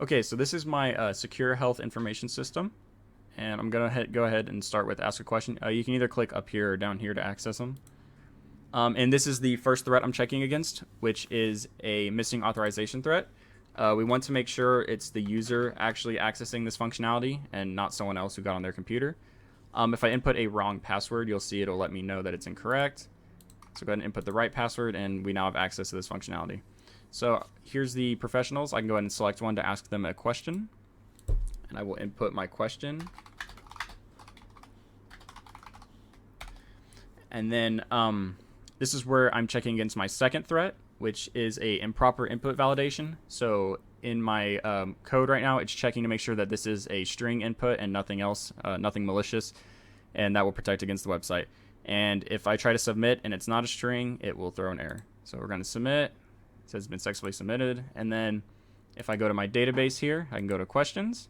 Okay, so this is my secure health information system, and I'm gonna go ahead and start with ask a question. You can either click up here or down here to access them. And this is the first threat I'm checking against, which is a missing authorization threat. We want to make sure it's the user actually accessing this functionality and not someone else who got on their computer. If I input a wrong password, you'll see it'll let me know that it's incorrect. So go ahead and input the right password, and we now have access to this functionality. So here's the professionals. I can go ahead and select one to ask them a question, and I will input my question. And then this is where I'm checking against my second threat, which is a improper input validation. So in my code right now, it's checking to make sure that this is a string input and nothing else, nothing malicious, and that will protect against the website. And if I try to submit and it's not a string, it will throw an error. So we're going to submit. It says it's been successfully submitted. And then if I go to my database here, I can go to questions,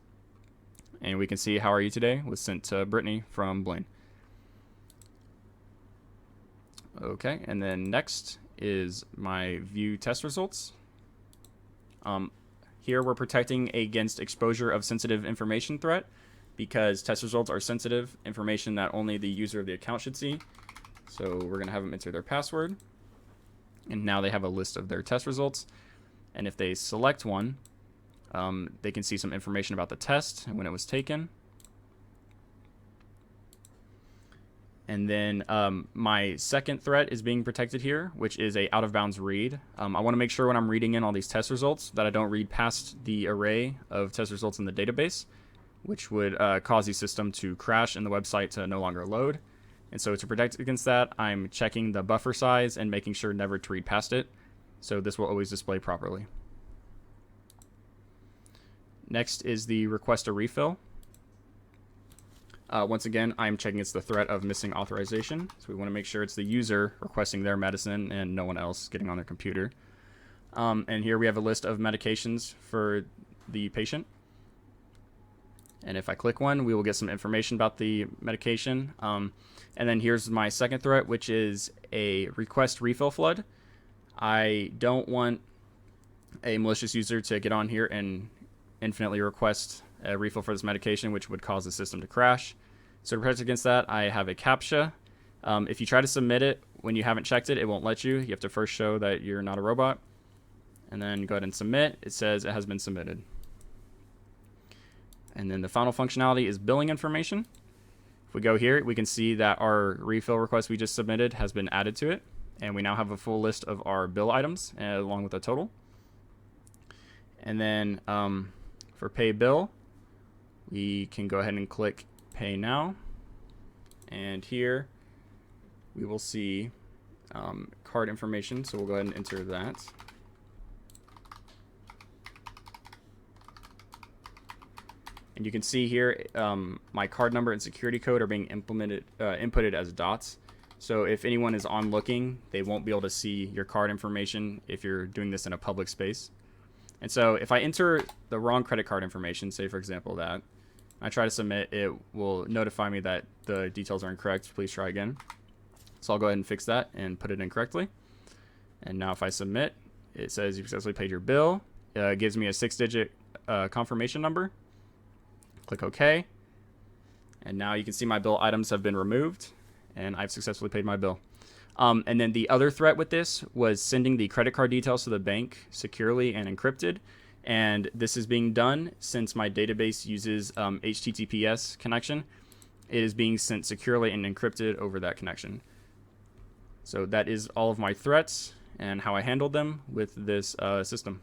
and we can see how are you today was sent to Brittany from Blaine. Okay, and then next is my view test results. Here we're protecting against exposure of sensitive information threat, because test results are sensitive information that only the user of the account should see. So we're going to have them enter their password, and now they have a list of their test results. And if they select one, they can see some information about the test and when it was taken. And then my second threat is being protected here, which is a out of bounds read. I want to make sure when I'm reading in all these test results that I don't read past the array of test results in the database, which would cause the system to crash and the website to no longer load. And so to protect against that, I'm checking the buffer size and making sure never to read past it. So this will always display properly. Next is the request a refill. Once again, I'm checking it's the threat of missing authorization. So we want to make sure it's the user requesting their medicine and no one else getting on their computer. And here we have a list of medications for the patient. And if I click one, we will get some information about the medication. And then here's my second threat, which is a request refill flood. I don't want a malicious user to get on here and infinitely request a refill for this medication, which would cause the system to crash. So to protect against that, I have a CAPTCHA. If you try to submit it when you haven't checked it, it won't let you. You have to first show that you're not a robot. And then go ahead and submit. It says it has been submitted. And then the final functionality is billing information. If we go here, we can see that our refill request we just submitted has been added to it. And we now have a full list of our bill items along with the total. And then for pay bill, we can go ahead and click pay now. And here we will see card information. So we'll go ahead and enter that. And you can see here my card number and security code are being inputted as dots. So if anyone is on looking, they won't be able to see your card information if you're doing this in a public space. And so if I enter the wrong credit card information, say for example that, I try to submit, it will notify me that the details are incorrect. Please try again. So I'll go ahead and fix that and put it in correctly. And now if I submit, it says you successfully paid your bill. It gives me a 6-digit confirmation number. Click OK. And now you can see my bill items have been removed, and I've successfully paid my bill. And then the other threat with this was sending the credit card details to the bank securely and encrypted. And this is being done since my database uses HTTPS connection. It is being sent securely and encrypted over that connection. So that is all of my threats and how I handled them with this system.